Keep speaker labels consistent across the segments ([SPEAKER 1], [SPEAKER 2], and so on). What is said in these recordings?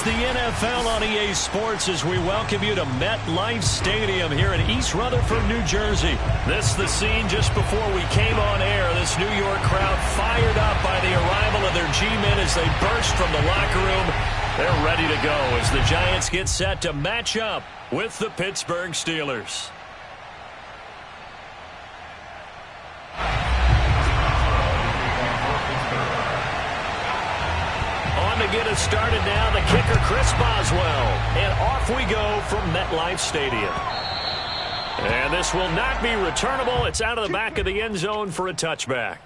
[SPEAKER 1] the NFL on EA Sports as we welcome you to MetLife Stadium here in East Rutherford, New Jersey. This is the scene just before we came on air. This New York crowd fired up by the arrival of their G-men as they burst from the locker room. They're ready to go as the Giants get set to match up with the Pittsburgh Steelers. To get us started now, the kicker Chris Boswell, and off we go from MetLife Stadium. And this will not be returnable. It's out of the back of the end zone for a touchback.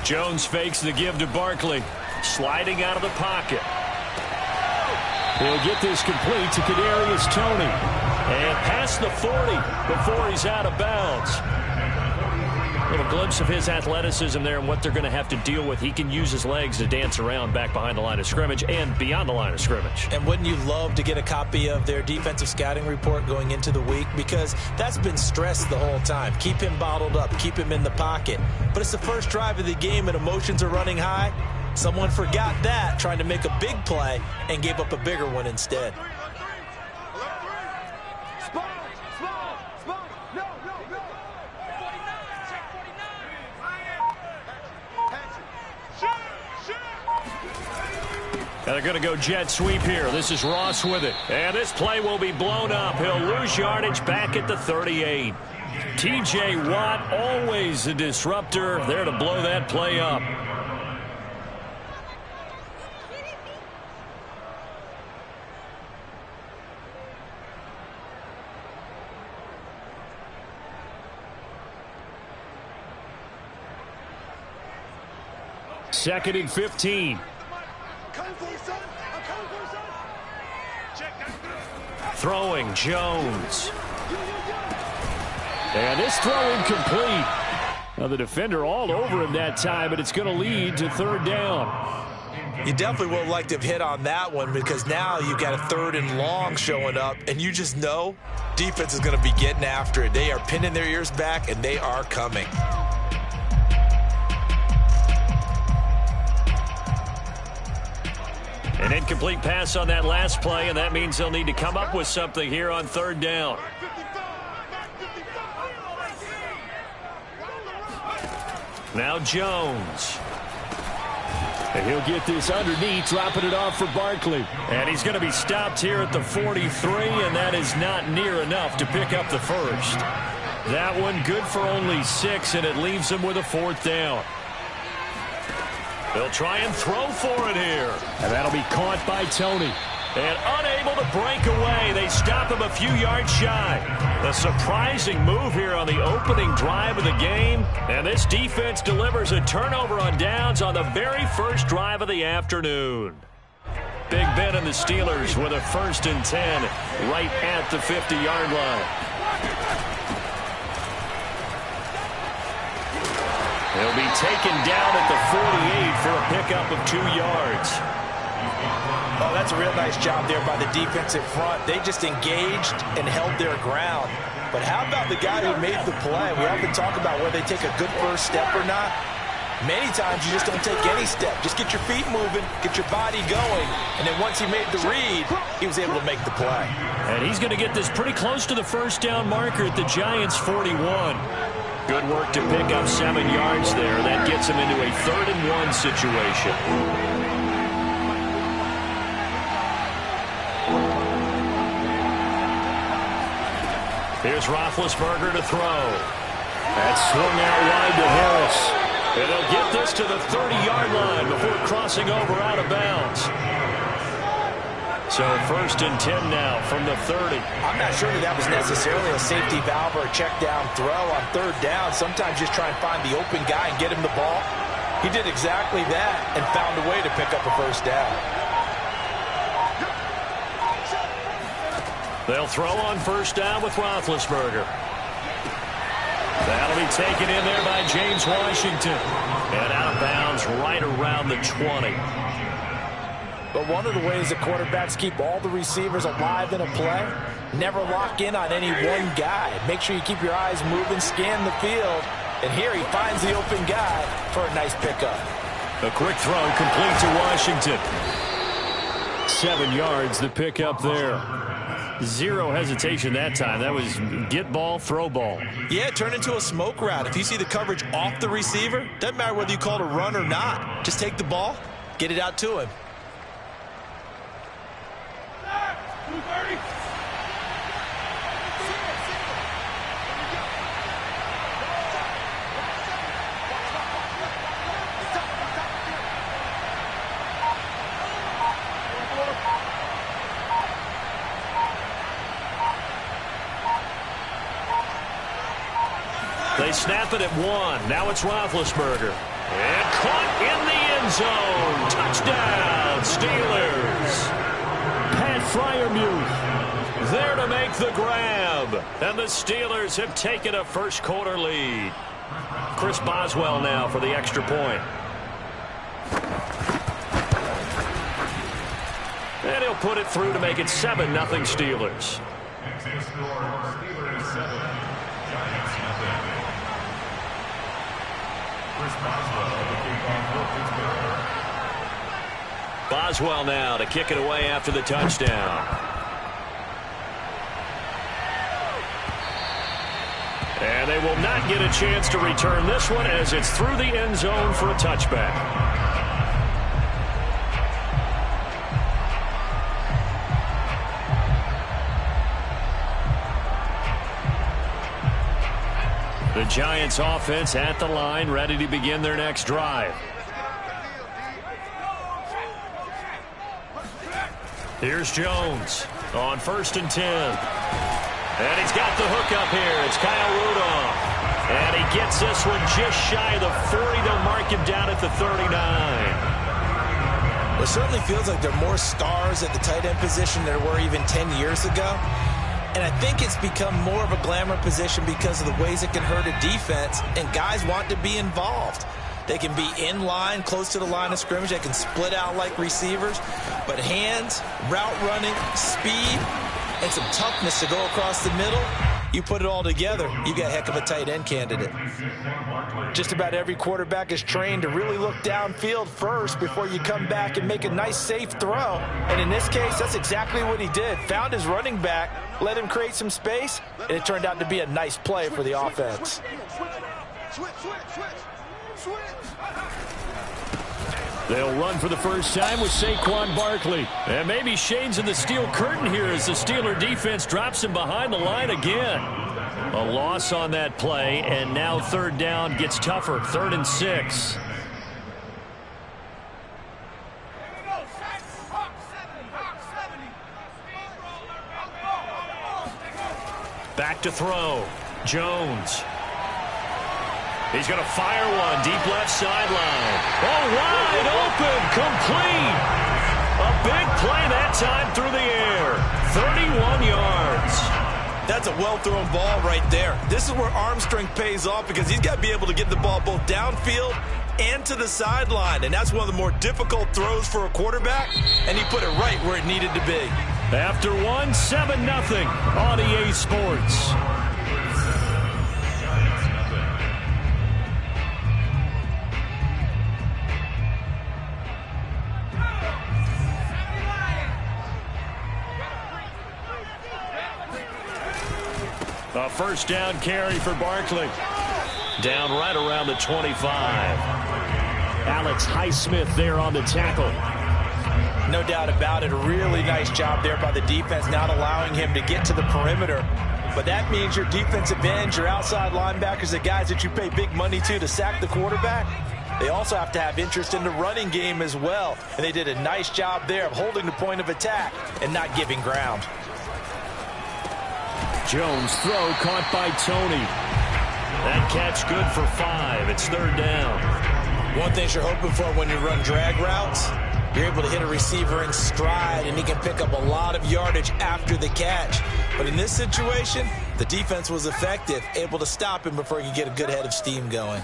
[SPEAKER 1] Jones fakes the give to Barkley. Sliding out of the pocket. He'll get this complete to Kadarius Toney. And past the 40 before he's out of bounds. A little glimpse of his athleticism there and what they're going to have to deal with. He can use his legs to dance around back behind the line of scrimmage and beyond the line of scrimmage.
[SPEAKER 2] And wouldn't you love to get a copy of their defensive scouting report going into the week? Because that's been stressed the whole time. Keep him bottled up. Keep him in the pocket. But it's the first drive of the game and emotions are running high. Someone forgot that, trying to make a big play, and gave up a bigger one instead.
[SPEAKER 1] They're going to go jet sweep here. This is Ross with it. And this play will be blown up. He'll lose yardage back at the 38. T.J. Watt, always a disruptor, there to blow that play up. Second and 15. Throwing Jones. And this throw incomplete. Now the defender all over him that time, but it's going to lead to third down.
[SPEAKER 2] You definitely would have liked to have hit on that one because now you've got a third and long showing up, and you just know defense is going to be getting after it. They are pinning their ears back, and they are coming.
[SPEAKER 1] An incomplete pass on that last play, and that means they'll need to come up with something here on third down. Now Jones. And he'll get this underneath, dropping it off for Barkley. And he's going to be stopped here at the 43, and that is not near enough to pick up the first. That one good for only 6, and it leaves him with a fourth down. They'll try and throw for it here. And that'll be caught by Toney. And unable to break away. They stop him a few yards shy. A surprising move here on the opening drive of the game. And this defense delivers a turnover on downs on the very first drive of the afternoon. Big Ben and the Steelers with a 1st and 10 right at the 50-yard line. He'll be taken down at the 48 for a pickup of 2 yards.
[SPEAKER 2] Oh, that's a real nice job there by the defensive front. They just engaged and held their ground. But how about the guy who made the play? We often talk about whether they take a good first step or not. Many times you just don't take any step. Just get your feet moving, get your body going. And then once he made the read, he was able to make the play.
[SPEAKER 1] And he's going to get this pretty close to the first down marker at the Giants' 41. Good work to pick up 7 yards there. That gets him into a 3rd and 1 situation. Here's Roethlisberger to throw. That's swung out wide to Harris. And they'll get this to the 30-yard line before crossing over out of bounds. So 1st and 10 now from the 30.
[SPEAKER 2] I'm not sure that was necessarily a safety valve or a check down throw on 3rd down. Sometimes just try and find the open guy and get him the ball. He did exactly that and found a way to pick up a first down.
[SPEAKER 1] They'll throw on first down with Roethlisberger. That'll be taken in there by James Washington. And out of bounds right around the 20.
[SPEAKER 2] But one of the ways that quarterbacks keep all the receivers alive in a play, never lock in on any one guy. Make sure you keep your eyes moving, scan the field. And here he finds the open guy for a nice pickup.
[SPEAKER 1] A quick throw complete to Washington. 7 yards the pickup there. Zero hesitation that time. That was get ball, throw ball.
[SPEAKER 2] Yeah, turn into a smoke route. If you see the coverage off the receiver, doesn't matter whether you call it a run or not. Just take the ball, get it out to him.
[SPEAKER 1] They snap it at 1. Now it's Roethlisberger. And caught in the end zone. Touchdown, Steelers. Pat Freiermuth there to make the grab. And the Steelers have taken a first quarter lead. Chris Boswell now for the extra point. And he'll put it through to make it 7-0 Steelers. Boswell now to kick it away after the touchdown. And they will not get a chance to return this one as it's through the end zone for a touchback. The Giants offense at the line, ready to begin their next drive. Here's Jones on 1st and 10. And he's got the hook up here. It's Kyle Rudolph. And he gets this one just shy of the 40. They'll mark him down at the 39.
[SPEAKER 2] Well, it certainly feels like there are more stars at the tight end position than there were even 10 years ago. And I think it's become more of a glamour position because of the ways it can hurt a defense, and guys want to be involved. They can be in line, close to the line of scrimmage. They can split out like receivers. But hands, route running, speed, and some toughness to go across the middle, you put it all together, you got a heck of a tight end candidate. Just about every quarterback is trained to really look downfield first before you come back and make a nice, safe throw. And in this case, that's exactly what he did. Found his running back, let him create some space, and it turned out to be a nice play for the offense.
[SPEAKER 1] They'll run for the first time with Saquon Barkley. And maybe Shane's in the steel curtain here as the Steeler defense drops him behind the line again. A loss on that play, and now 3rd down gets tougher. 3rd and 6. Back to throw. Jones. He's going to fire one deep left sideline. Oh, wide open, complete. A big play that time through the air. 31 yards.
[SPEAKER 2] That's a well-thrown ball right there. This is where arm strength pays off because he's got to be able to get the ball both downfield and to the sideline. And that's one of the more difficult throws for a quarterback. And he put it right where it needed to be.
[SPEAKER 1] After 7-0 on EA Sports. A first down carry for Barkley. Down right around the 25. Alex Highsmith there on the tackle.
[SPEAKER 2] No doubt about it. A really nice job there by the defense, not allowing him to get to the perimeter. But that means your defensive ends, your outside linebackers, the guys that you pay big money to sack the quarterback, they also have to have interest in the running game as well. And they did a nice job there of holding the point of attack and not giving ground.
[SPEAKER 1] Jones throw caught by Tony. That catch good for 5. It's 3rd down.
[SPEAKER 2] One thing you're hoping for when you run drag routes, you're able to hit a receiver in stride, and he can pick up a lot of yardage after the catch. But in this situation, the defense was effective, able to stop him before he could get a good head of steam going.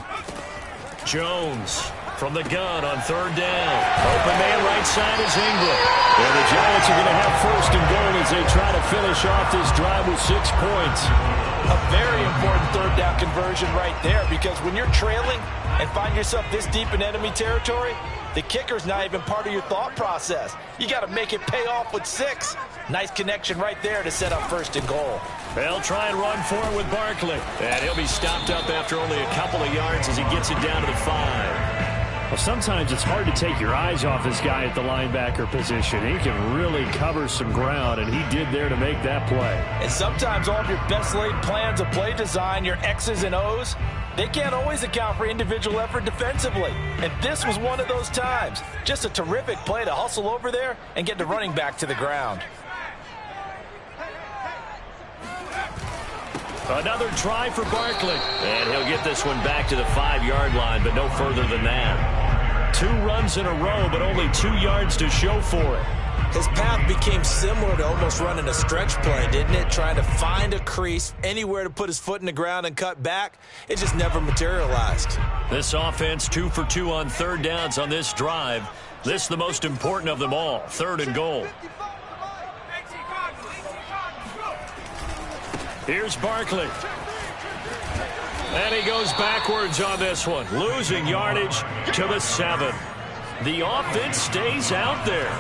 [SPEAKER 1] Jones from the gun on third down. Open man right side is Ingram. And the Giants are going to have first and goal as they try to finish off this drive with 6 points.
[SPEAKER 2] A very important third down conversion right there, because when you're trailing and find yourself this deep in enemy territory, the kicker's not even part of your thought process. You got to make it pay off with 6. Nice connection right there to set up first and goal.
[SPEAKER 1] They'll try and run for it with Barkley. And he'll be stopped up after only a couple of yards as he gets it down to the 5.
[SPEAKER 3] Well, sometimes it's hard to take your eyes off this guy at the linebacker position. He can really cover some ground, and he did there to make that play.
[SPEAKER 2] And sometimes all of your best laid plans of play design, your X's and O's, they can't always account for individual effort defensively. And this was one of those times. Just a terrific play to hustle over there and get the running back to the ground.
[SPEAKER 1] Another try for Barkley. And he'll get this one back to the 5-yard line, but no further than that. 2 runs in a row, but only 2 yards to show for it.
[SPEAKER 2] His path became similar to almost running a stretch play, didn't it? Trying to find a crease, anywhere to put his foot in the ground and cut back. It just never materialized.
[SPEAKER 1] This offense 2 for 2 on third downs on this drive. This the most important of them all, third and goal. Here's Barkley. And he goes backwards on this one, losing yardage to the 7. The offense stays out there.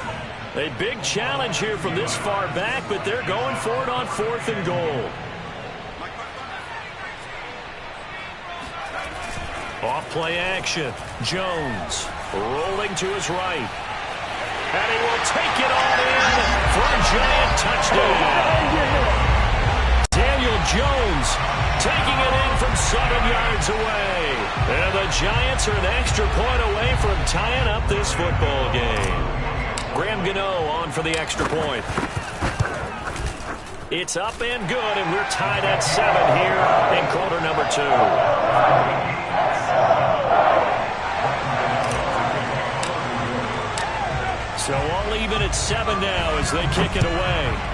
[SPEAKER 1] A big challenge here from this far back, but they're going for it on 4th and goal. Off play action. Jones rolling to his right. And he will take it all in for a giant touchdown. Daniel Jones taking it in from 7 yards away. And the Giants are an extra point away from tying up this football game. Graham Gano on for the extra point. It's up and good, and we're tied at 7 here in quarter number 2. So all even at 7 now as they kick it away.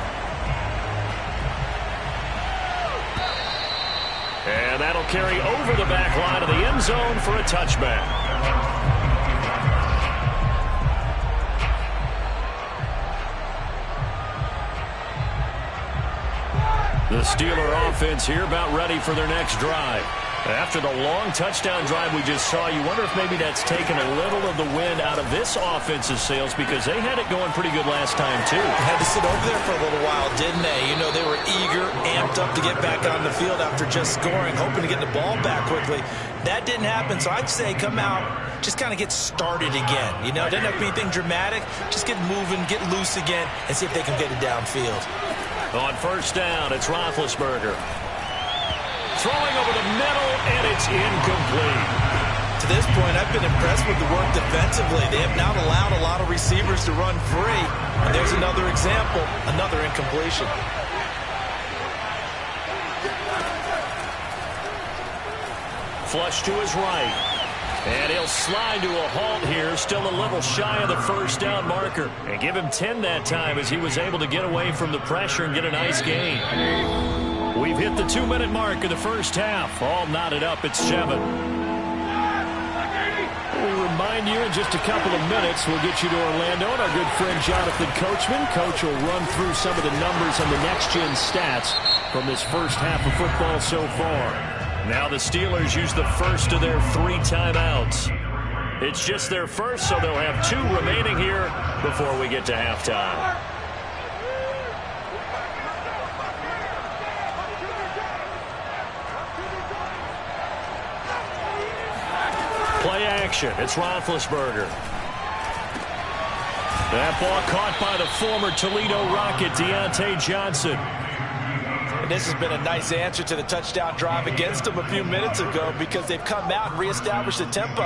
[SPEAKER 1] And that'll carry over the back line of the end zone for a touchback. The Steeler offense here about ready for their next drive. After the long touchdown drive we just saw, you wonder if maybe that's taken a little of the wind out of this offensive sails, because they had it going pretty good last time too.
[SPEAKER 2] Had to sit over there for a little while, didn't they? You know, they were eager, amped up to get back on the field after just scoring, hoping to get the ball back quickly. That didn't happen, so I'd say come out, just kind of get started again. You know, it doesn't have to be anything dramatic. Just get moving, get loose again, and see if they can get it downfield.
[SPEAKER 1] On first down, it's Roethlisberger. Throwing over the middle, and it's incomplete.
[SPEAKER 2] To this point, I've been impressed with the work defensively. They have not allowed a lot of receivers to run free. And there's another example, another incompletion.
[SPEAKER 1] Flush to his right. And he'll slide to a halt here, still a little shy of the first down marker. And give him 10 that time as he was able to get away from the pressure and get a nice gain. We've hit the 2-minute mark of the first half. All knotted up at 7. We'll remind you in just a couple of minutes, we'll get you to Orlando and our good friend Jonathan Coachman. Coach will run through some of the numbers on the next-gen stats from this first half of football so far. Now the Steelers use the first of their 3 timeouts. It's just their first, so they'll have 2 remaining here before we get to halftime. Play action. It's Roethlisberger. That ball caught by the former Toledo Rocket, Deontay Johnson.
[SPEAKER 2] And this has been a nice answer to the touchdown drive against them a few minutes ago, because they've come out and reestablished the tempo.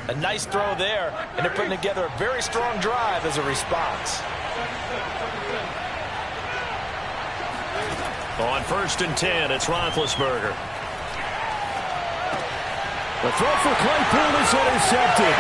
[SPEAKER 2] A nice throw there, and they're putting together a very strong drive as a response.
[SPEAKER 1] On first and 10, it's Roethlisberger.
[SPEAKER 3] The throw for Claypool is intercepted.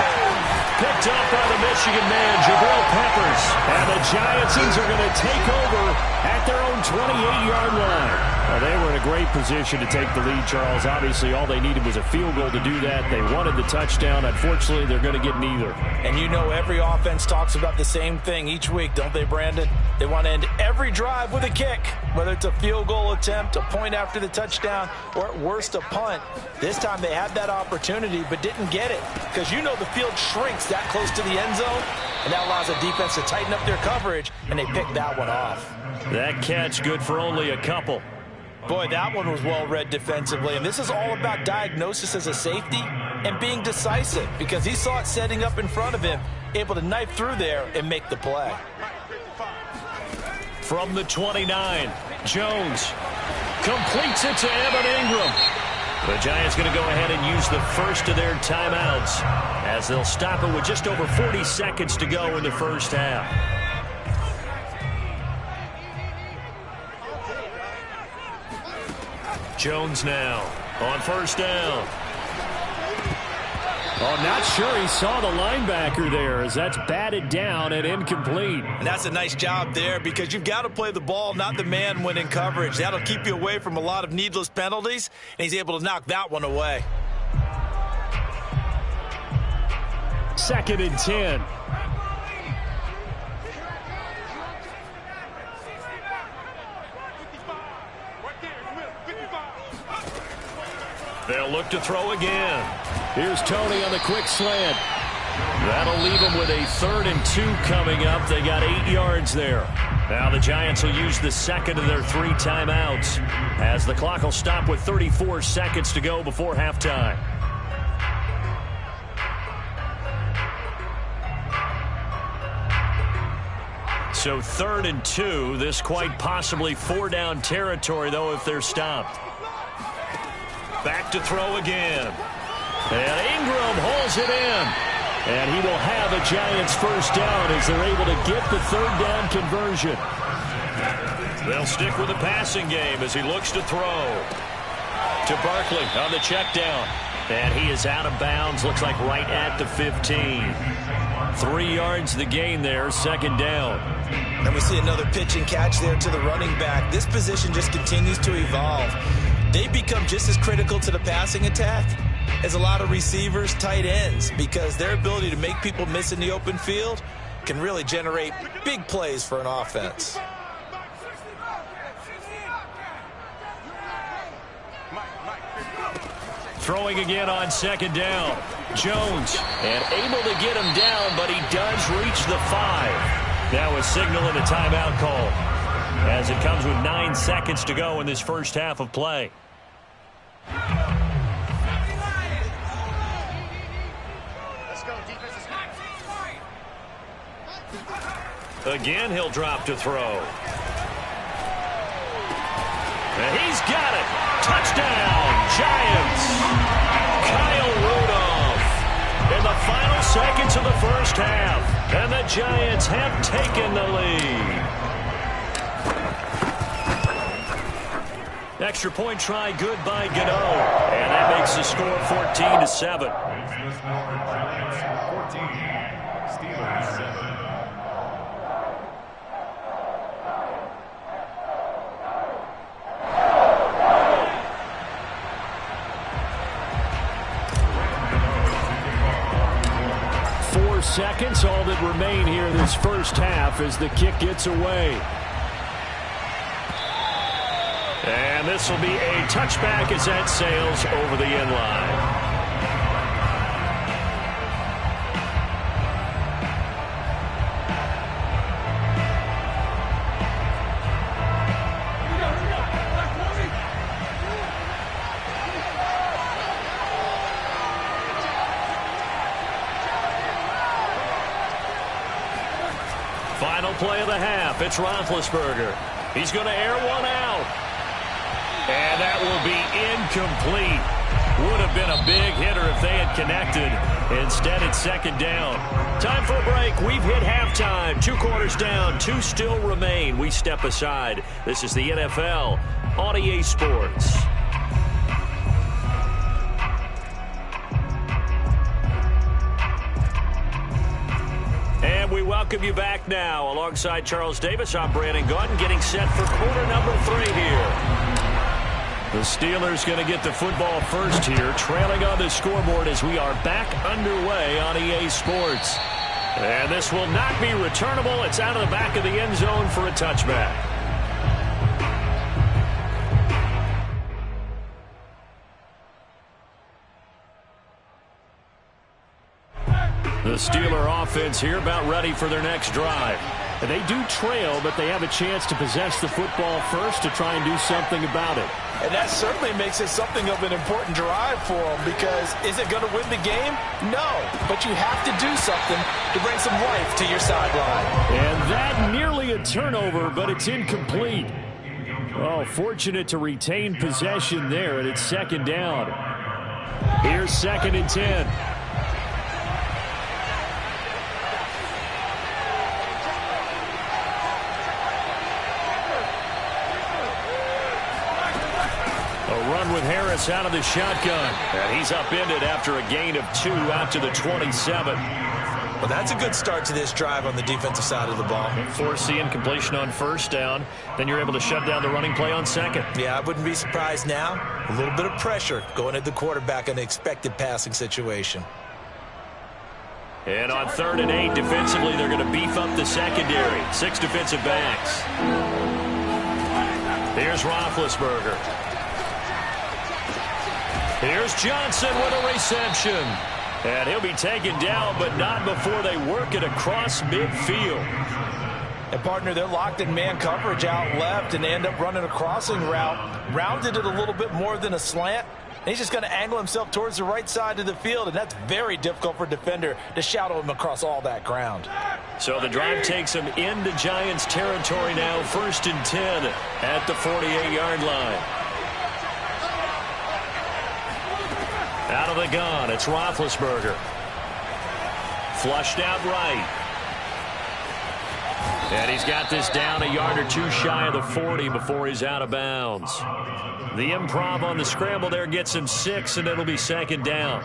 [SPEAKER 3] Picked up by the Michigan man, Jabril Peppers. And the Giantsons are going to take over at their own 28-yard line. Well, they were in a great position to take the lead, Charles. Obviously, all they needed was a field goal to do that. They wanted the touchdown. Unfortunately, they're going to get neither.
[SPEAKER 2] And you know every offense talks about the same thing each week, don't they, Brandon? They want to end every drive with a kick, whether it's a field goal attempt, a point after the touchdown, or at worst a punt. This time they had that opportunity but didn't get it because you know the field shrinks that close to the end zone, and that allows the defense to tighten up their coverage, and they picked that one off.
[SPEAKER 1] That catch good for only a couple.
[SPEAKER 2] Boy, that one was well read defensively, and this is all about diagnosis as a safety and being decisive because he saw it setting up in front of him, able to knife through there and make the play.
[SPEAKER 1] From the 29, Jones completes it to Evan Ingram. The Giants going to go ahead and use the first of their timeouts as they'll stop it with just over 40 seconds to go in the first half. Jones now on first down.
[SPEAKER 3] Oh, not sure he saw the linebacker there as that's batted down and incomplete.
[SPEAKER 2] And that's a nice job there because you've got to play the ball, not the man when in coverage. That'll keep you away from a lot of needless penalties, and he's able to knock that one away.
[SPEAKER 3] 2nd and 10.
[SPEAKER 1] They'll look to throw again.
[SPEAKER 3] Here's Tony on the quick slant.
[SPEAKER 1] That'll leave them with a 3rd and 2 coming up. They got 8 yards there. Now the Giants will use the second of their 3 timeouts as the clock will stop with 34 seconds to go before halftime. So 3rd and 2. This quite possibly 4-down territory, though, if they're stopped. Back to throw again. And Ingram holds it in. And he will have a Giants first down as they're able to get the 3rd down conversion. They'll stick with the passing game as he looks to throw. To Barkley on the check down. And he is out of bounds. Looks like right at the 15. 3 yards the gain there, 2nd down.
[SPEAKER 2] And we see another pitch and catch there to the running back. This position just continues to evolve. They become just as critical to the passing attack as a lot of receivers, tight ends, because their ability to make people miss in the open field can really generate big plays for an offense.
[SPEAKER 1] Throwing again on 2nd down. Jones, and able to get him down, but he does reach the 5. Now a signal and a timeout call as it comes with 9 seconds to go in this first half of play. Again, he'll drop to throw. And he's got it. Touchdown, Giants. Kyle Rudolph in the final seconds of the first half. And the Giants have taken the lead. Extra point try good by Gano. And that makes the score 14-7.
[SPEAKER 3] 4 seconds, all that remain here in this first half as the kick gets away.
[SPEAKER 1] And this will be a touchback as that sails over the end line. Final play of the half. It's Roethlisberger. He's going to air one out. And that will be incomplete. Would have been a big hitter if they had connected. Instead, it's 2nd down. Time for a break. We've hit halftime. 2 quarters down. 2 still remain. We step aside. This is the NFL on EA Sports. welcome you back now. Alongside Charles Davis, I'm Brandon Gaudin, getting set for quarter number 3 here. The Steelers going to get the football first here, trailing on the scoreboard as we are back underway on EA Sports. And this will not be returnable. It's out of the back of the end zone for a touchback. The Steeler offense here about ready for their next drive. And they do trail, but they have a chance to possess the football first to try and do something about it.
[SPEAKER 2] And that certainly makes it something of an important drive for them, because is it going to win the game? No, but you have to do something to bring some life to your sideline.
[SPEAKER 3] And that nearly a turnover, but it's incomplete. Oh, fortunate to retain possession there, and it's second down. Here's 2nd and 10. With Harris out of the shotgun. And he's upended after a gain of 2 out to the 27.
[SPEAKER 2] Well, that's a good start to this drive on the defensive side of the ball.
[SPEAKER 1] Force the incompletion on first down. Then you're able to shut down the running play on second.
[SPEAKER 2] Yeah, I wouldn't be surprised now. A little bit of pressure going at the quarterback in an expected passing situation.
[SPEAKER 1] And on 3rd and 8, defensively, they're going to beef up the secondary. 6 defensive backs. Here's Roethlisberger. Here's Johnson with a reception. And he'll be taken down, but not before they work it across midfield.
[SPEAKER 2] And, partner, they're locked in man coverage out left, and they end up running a crossing route. Rounded it a little bit more than a slant. And he's just going to angle himself towards the right side of the field, and that's very difficult for a defender to shadow him across all that ground.
[SPEAKER 1] So the drive takes him into Giants territory now. 1st and 10 at the 48-yard line. Out of the gun, it's Roethlisberger. Flushed out right. And he's got this down a yard or 2 shy of the 40 before he's out of bounds. The improv on the scramble there gets him 6, and it'll be 2nd down.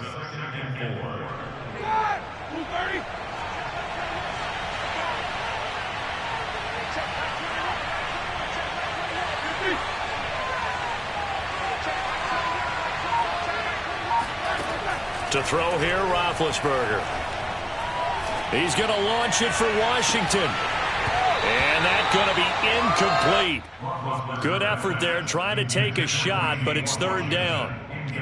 [SPEAKER 1] To throw here, Roethlisberger. He's going to launch it for Washington. And that's going to be incomplete. Good effort there, trying to take a shot, but it's 3rd down.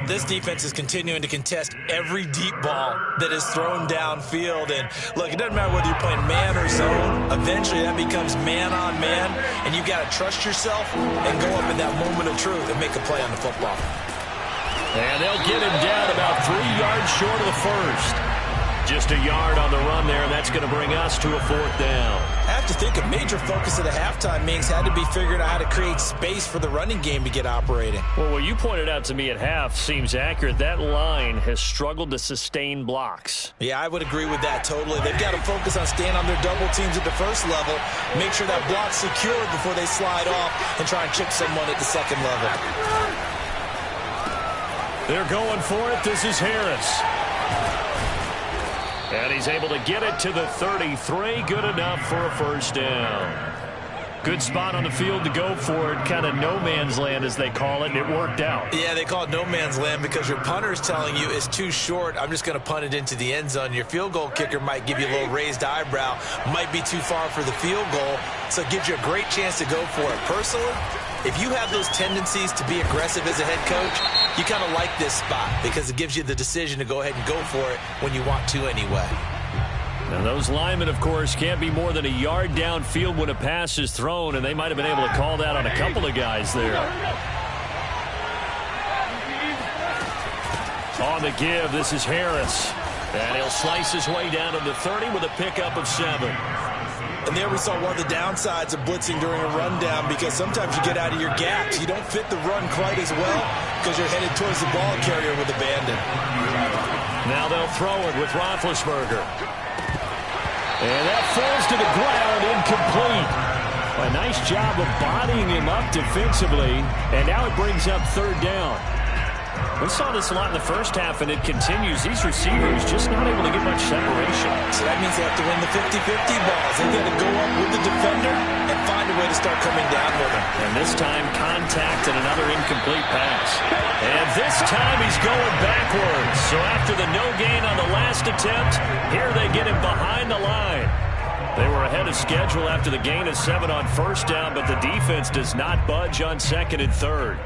[SPEAKER 2] This defense is continuing to contest every deep ball that is thrown downfield. And, look, it doesn't matter whether you're playing man or zone. Eventually, that becomes man on man, and you've got to trust yourself and go up in that moment of truth and make a play on the football.
[SPEAKER 1] And they'll get him down about 3 yards short of the first. Just a yard on the run there, and that's going to bring us to a 4th down.
[SPEAKER 2] I have to think a major focus of the halftime meetings had to be figuring out how to create space for the running game to get operating.
[SPEAKER 1] Well, what you pointed out to me at half seems accurate. That line has struggled to sustain blocks.
[SPEAKER 2] Yeah, I would agree with that totally. They've got to focus on staying on their double teams at the first level, make sure that block's secured before they slide off and try and chip someone at the second level.
[SPEAKER 1] They're going for it. This is Harris. And he's able to get it to the 33. Good enough for a 1st down. Good spot on the field to go for it. Kind of no man's land, as they call it, and it worked out.
[SPEAKER 2] Yeah, they call it no man's land because your punter is telling you it's too short. I'm just going to punt it into the end zone. Your field goal kicker might give you a little raised eyebrow. Might be too far for the field goal. So it gives you a great chance to go for it. Personally, if you have those tendencies to be aggressive as a head coach, you kind of like this spot because it gives you the decision to go ahead and go for it when you want to anyway.
[SPEAKER 1] Now those linemen, of course, can't be more than a yard downfield when a pass is thrown, and they might have been able to call that on a couple of guys there. On the give, this is Harris. And he'll slice his way down to the 30 with a pickup of 7.
[SPEAKER 2] And there we saw one of the downsides of blitzing during a rundown, because sometimes you get out of your gaps. You don't fit the run quite as well because you're headed towards the ball carrier with abandon.
[SPEAKER 1] Now they'll throw it with Roethlisberger. And that falls to the ground, incomplete. A nice job of bodying him up defensively, and now it brings up 3rd down. We saw this a lot in the first half, and it continues. These receivers just not able to get much separation.
[SPEAKER 2] So that means they have to win the 50-50 balls. They've got to go up with the defender and find a way to start coming down with him.
[SPEAKER 1] And this time, contact and another incomplete pass. And this time, he's going backwards. So after the no gain on the last attempt, here they get him behind the line. They were ahead of schedule after the gain of 7 on first down, but the defense does not budge on second and third.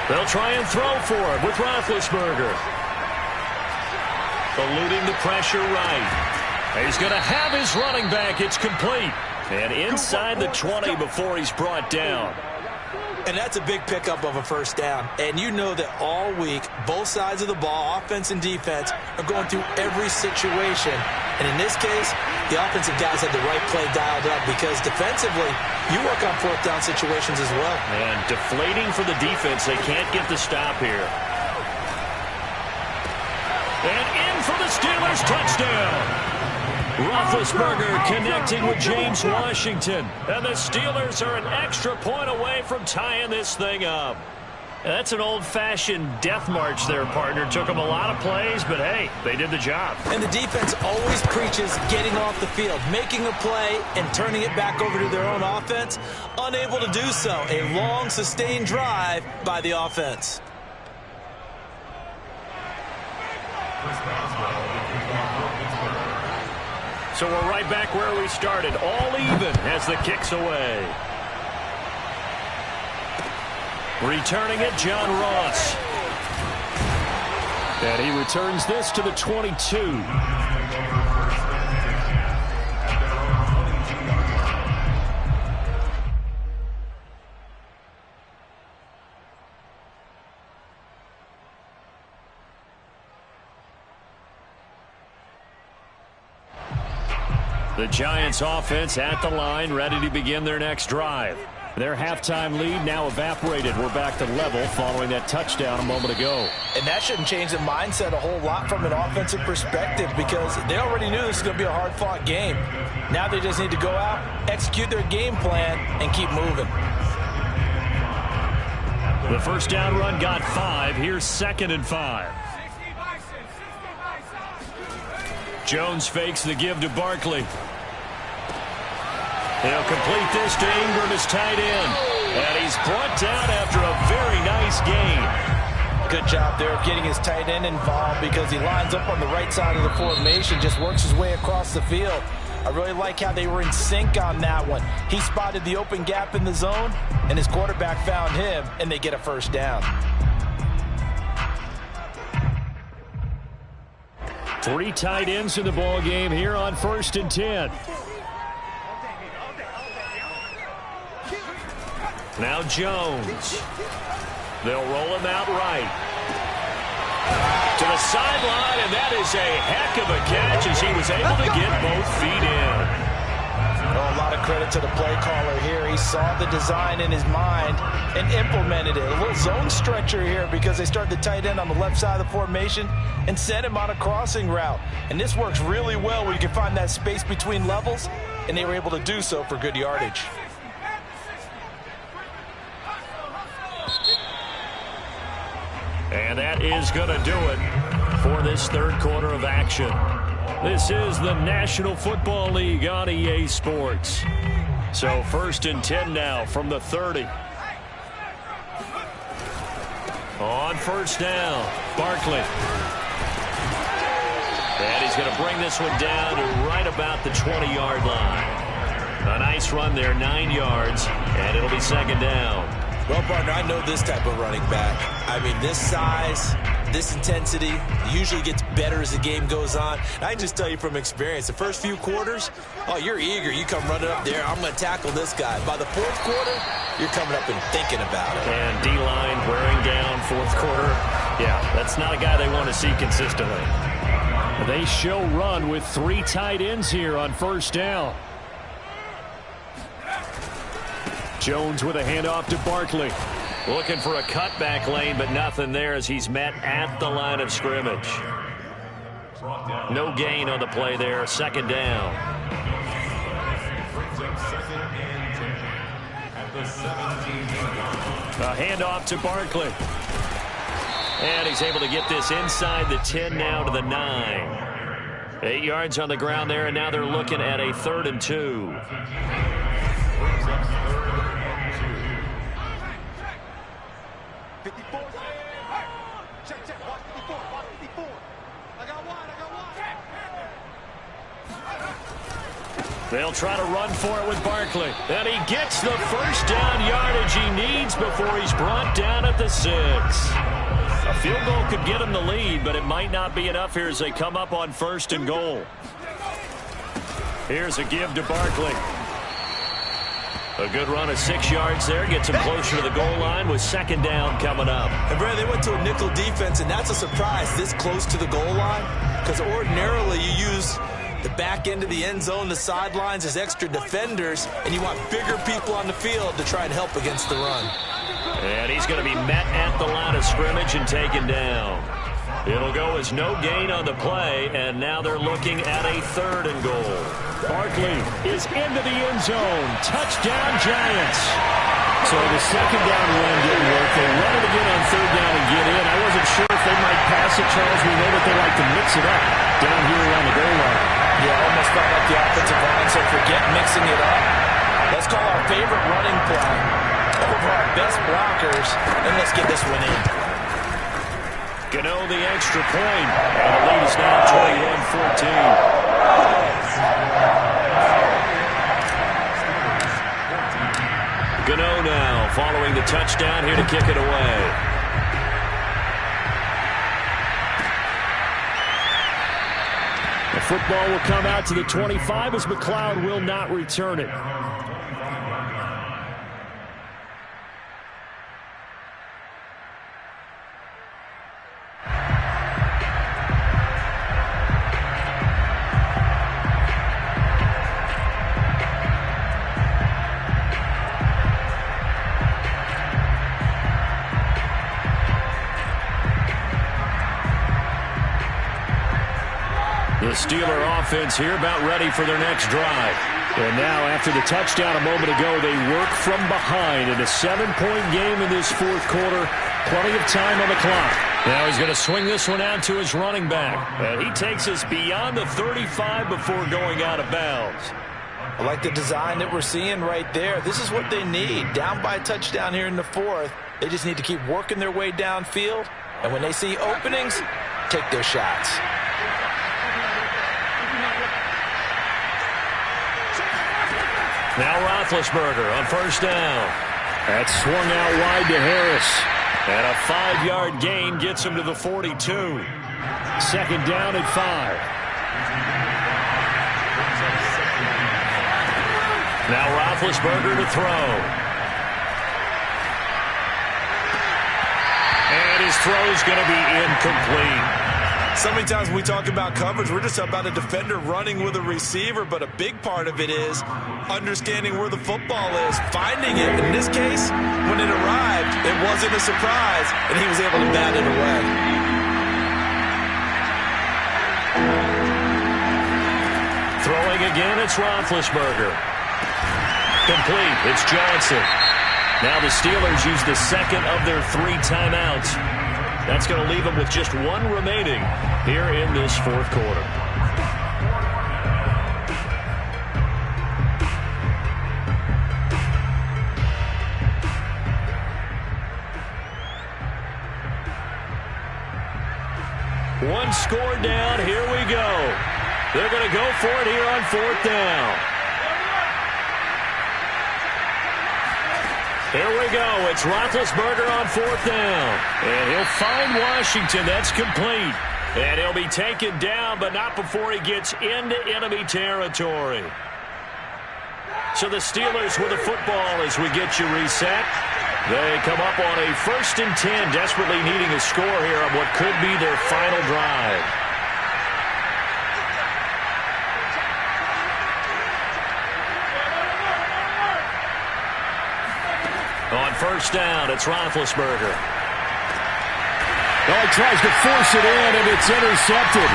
[SPEAKER 1] They'll try and throw for him with Roethlisberger. Eluding the pressure right. He's going to have his running back. It's complete. And inside the 20 before he's brought down.
[SPEAKER 2] And that's a big pickup of a first down. And you know that all week, both sides of the ball, offense and defense, are going through every situation. And in this case, the offensive guys had the right play dialed up because defensively, you work on fourth down situations as well.
[SPEAKER 1] And deflating for the defense. They can't get the stop here. And in for the Steelers touchdown. Roethlisberger connecting with James Washington. And the Steelers are an extra point away from tying this thing up. And that's an old-fashioned death march there, partner. Took them a lot of plays, but hey, they did the job.
[SPEAKER 2] And the defense always preaches getting off the field, making a play, and turning it back over to their own offense. Unable to do so. A long, sustained drive by the offense.
[SPEAKER 1] So we're right back where we started, all even as the kick's away. Returning it, John Ross. And he returns this to the 22. The Giants offense at the line, ready to begin their next drive. Their halftime lead now evaporated. We're back to level following that touchdown a moment ago.
[SPEAKER 2] And that shouldn't change the mindset a whole lot from an offensive perspective because they already knew this was going to be a hard-fought game. Now they just need to go out, execute their game plan, and keep moving.
[SPEAKER 1] The first down run got 5. Here's 2nd and 5. Jones fakes the give to Barkley. He'll complete this to Ingram, his tight end. And he's brought down after a very nice gain.
[SPEAKER 2] Good job there of getting his tight end involved because he lines up on the right side of the formation, just works his way across the field. I really like how they were in sync on that one. He spotted the open gap in the zone, and his quarterback found him, and they get a first down.
[SPEAKER 1] 3 tight ends in the ball game here on 1st and 10. Now Jones. They'll roll him out right. To the sideline, and that is a heck of a catch as he was able to get both feet in.
[SPEAKER 2] Oh, a lot of credit to the play caller here. He saw the design in his mind and implemented it. A little zone stretcher here because they started the tight end on the left side of the formation and sent him on a crossing route. And this works really well where you can find that space between levels, and they were able to do so for good yardage.
[SPEAKER 1] And that is going to do it for this third quarter of action. This is the National Football League on EA Sports. So 1st and 10 now from the 30. On first down, Barkley. And he's going to bring this one down to right about the 20-yard line. A nice run there, 9 yards, and it'll be 2nd down.
[SPEAKER 2] Well, partner, I know this type of running back. I mean, this size, this intensity usually gets better as the game goes on. And I can just tell you from experience, the first few quarters, oh, you're eager. You come running up there, I'm going to tackle this guy. By the 4th quarter, you're coming up and thinking about it.
[SPEAKER 1] And D-line wearing down 4th quarter. Yeah, that's not a guy they want to see consistently.
[SPEAKER 3] They show run with 3 tight ends here on first down. Jones with a handoff to Barkley.
[SPEAKER 1] Looking for a cutback lane, but nothing there as he's met at the line of scrimmage. No gain on the play there. Second down.
[SPEAKER 3] A handoff to Barkley.
[SPEAKER 1] And he's able to get this inside the 10 now to the 9. 8 yards on the ground there, and now they're looking at a 3rd and 2. They'll try to run for it with Barkley. And he gets the first down yardage he needs before he's brought down at the 6. A field goal could get him the lead, but it might not be enough here as they come up on 1st and goal. Here's a give to Barkley. A good run of 6 yards there. Gets him closer to the goal line with 2nd down coming up.
[SPEAKER 2] And Brad, they went to a nickel defense, and that's a surprise this close to the goal line, because ordinarily you use the back end of the end zone, the sidelines as extra defenders, and you want bigger people on the field to try and help against the run.
[SPEAKER 1] And he's going to be met at the line of scrimmage and taken down. It'll go as no gain on the play, and now they're looking at a 3rd and goal.
[SPEAKER 3] Barkley is into the end zone. Touchdown, Giants. So the 2nd down run didn't work. They run it again on 3rd down and get in. I wasn't sure if they might pass it, Charles. We know that they like to mix it up down here around the goal line.
[SPEAKER 2] Yeah, almost felt like the offensive line said, forget mixing it up. Let's call our favorite running play over our best blockers, and let's get this one in.
[SPEAKER 1] Gano the extra point, and the lead is now 21-14. Gano now following the touchdown here to kick it away.
[SPEAKER 3] The football will come out to the 25 as McLeod will not return it.
[SPEAKER 1] The Steeler offense here about ready for their next drive.
[SPEAKER 3] And now after the touchdown a moment ago, they work from behind in a 7-point game in this 4th quarter. Plenty of time on the clock.
[SPEAKER 1] Now he's going to swing this one out to his running back. And he takes us beyond the 35 before going out of bounds.
[SPEAKER 2] I like the design that we're seeing right there. This is what they need. Down by a touchdown here in the 4th. They just need to keep working their way downfield. And when they see openings, take their shots.
[SPEAKER 1] Now Roethlisberger on 1st down.
[SPEAKER 3] That swung out wide to Harris.
[SPEAKER 1] And a 5-yard gain gets him to the 42.
[SPEAKER 3] 2nd down at 5.
[SPEAKER 1] Now Roethlisberger to throw. And his throw's going to be incomplete.
[SPEAKER 2] So many times when we talk about coverage, we're just about a defender running with a receiver, but a big part of it is understanding where the football is, finding it. In this case, when it arrived, it wasn't a surprise, and he was able to bat it away.
[SPEAKER 1] Throwing again, it's Roethlisberger. Complete, it's Johnson. Now the Steelers use the 2nd of their 3 timeouts. That's going to leave them with just 1 remaining here in this 4th quarter. One score down. Here we go. They're going to go for it here on 4th down. Here we go. It's Roethlisberger on 4th down. And he'll find Washington. That's complete. And he'll be taken down, but not before he gets into enemy territory. So the Steelers with the football as we get you reset. They come up on a 1st and 10, desperately needing a score here on what could be their final drive. first down. It's Roethlisberger.
[SPEAKER 3] Well, he tries to force it in, and it's intercepted.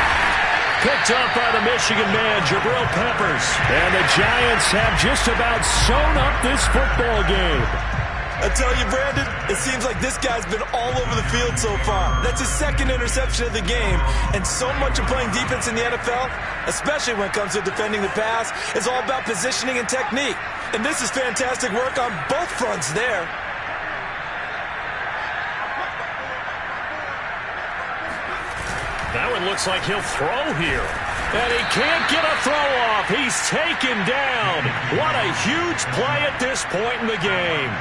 [SPEAKER 1] Picked up by the Michigan man, Jabril Peppers.
[SPEAKER 3] And the Giants have just about sewn up this football game.
[SPEAKER 2] I tell you, Brandon, it seems like this guy's been all over the field so far. That's his second interception of the game. And so much of playing defense in the NFL, especially when it comes to defending the pass, is all about positioning and technique. And this is fantastic work on both fronts there.
[SPEAKER 1] That one looks like he'll throw here. And he can't get a throw off. He's taken down. What a huge play at this point in the game.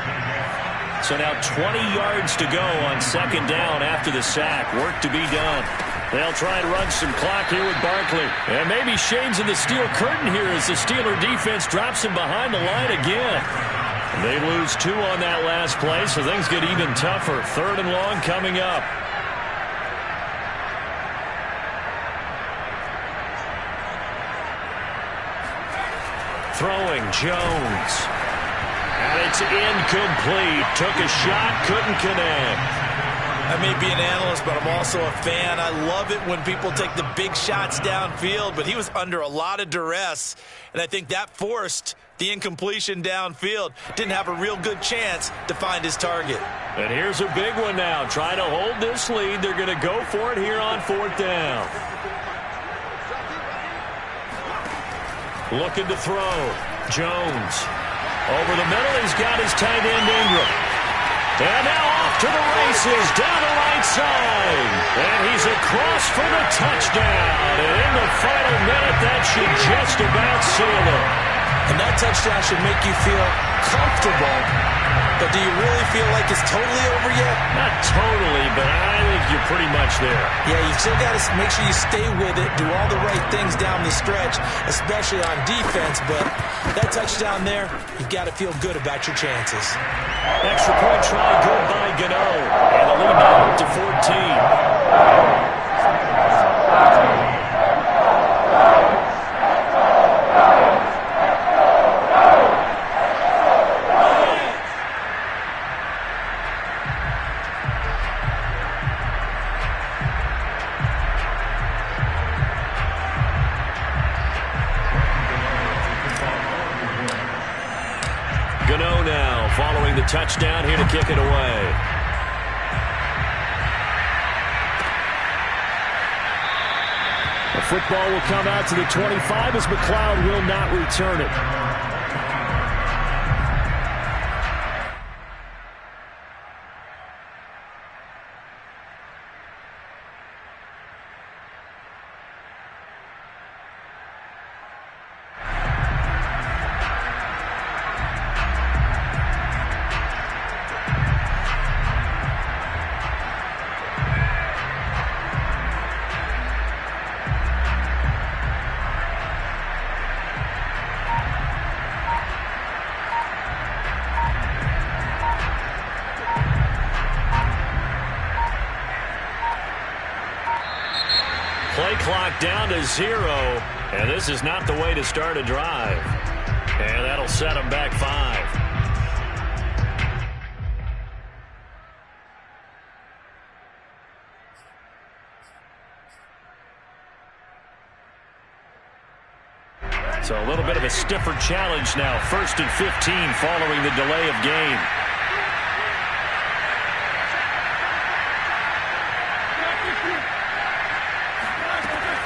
[SPEAKER 1] So now 20 yards to go on second down after the sack. Work to be done. They'll try and run some clock here with Barkley. And maybe shades in the steel curtain here as the Steeler defense drops him behind the line again. They lose 2 on that last play, so things get even tougher. 3rd and long coming up. Throwing, Jones. And it's incomplete. Took a shot, couldn't connect.
[SPEAKER 2] I may be an analyst, but I'm also a fan. I love it when people take the big shots downfield, but he was under a lot of duress, and I think that forced the incompletion downfield. Didn't have a real good chance to find his target.
[SPEAKER 1] And here's a big one now. Trying to hold this lead. They're going to go for it here on 4th down. Looking to throw. Jones. Over the middle, he's got his tight end Ingram. And now off to the races, down the right side. And he's across for the touchdown. And in the final minute, that should just about seal it.
[SPEAKER 2] And that touchdown should make you feel comfortable. But do you really feel like it's totally over yet?
[SPEAKER 1] Not totally, but I think you're pretty much there.
[SPEAKER 2] Yeah, you've still got to make sure you stay with it, do all the right things down the stretch, especially on defense. But that touchdown there, you've got to feel good about your chances.
[SPEAKER 1] Extra point try good by Gano. And the lead now up to 14. Gano now following the touchdown here to kick it away.
[SPEAKER 3] The football will come out to the 25 as McLeod will not return it.
[SPEAKER 1] Play clock down to 0, and this is not the way to start a drive. And that'll set them back 5. So a little bit of a stiffer challenge now. 1st and 15 following the delay of game.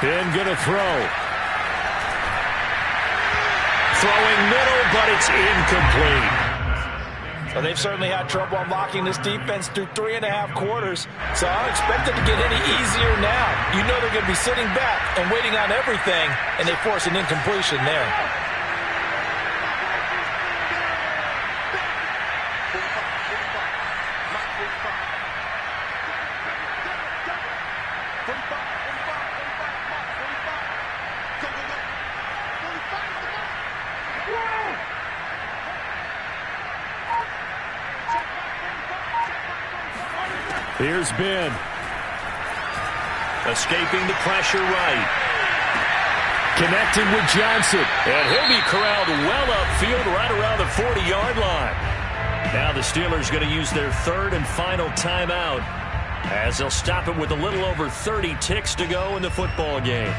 [SPEAKER 3] Ben gonna throw.
[SPEAKER 1] Throwing middle, but it's incomplete.
[SPEAKER 2] Well, they've certainly had trouble unlocking this defense through 3.5 quarters, so I don't expect it to get any easier now. You know they're going to be sitting back and waiting on everything, and they force an incompletion there.
[SPEAKER 3] Here's Ben.
[SPEAKER 1] Escaping the pressure right.
[SPEAKER 3] Connecting with Johnson.
[SPEAKER 1] And he'll be corralled well upfield right around the 40-yard line. Now the Steelers going to use their third and final timeout as they'll stop it with a little over 30 ticks to go in the football game.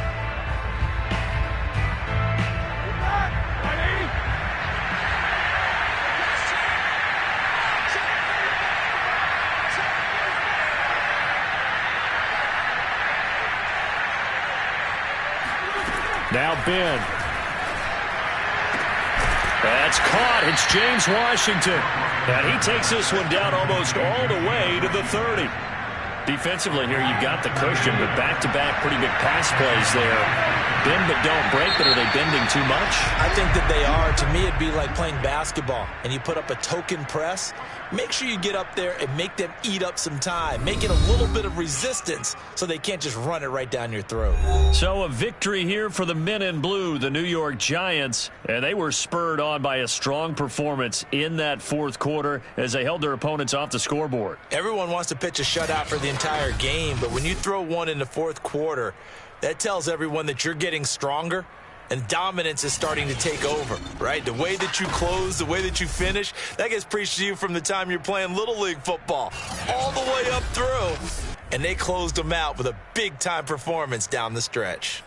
[SPEAKER 1] Now Ben. That's caught. It's James Washington. And he takes this one down almost all the way to the 30. Defensively here, you've got the cushion, but back-to-back pretty good pass plays there. Bend but don't break, but are they bending too much?
[SPEAKER 2] I think that they are. To me, it'd be like playing basketball, and you put up a token press. Make sure you get up there and make them eat up some time. Make it a little bit of resistance so they can't just run it right down your throat.
[SPEAKER 1] So a victory here for the men in blue, the New York Giants. And they were spurred on by a strong performance in that fourth quarter as they held their opponents off the scoreboard.
[SPEAKER 2] Everyone wants to pitch a shutout for the entire game, but when you throw one in the fourth quarter, that tells everyone that you're getting stronger and dominance is starting to take over, right? The way that you close, the way that you finish, that gets preached to you from the time you're playing Little League football all the way up through. And they closed them out with a big-time performance down the stretch.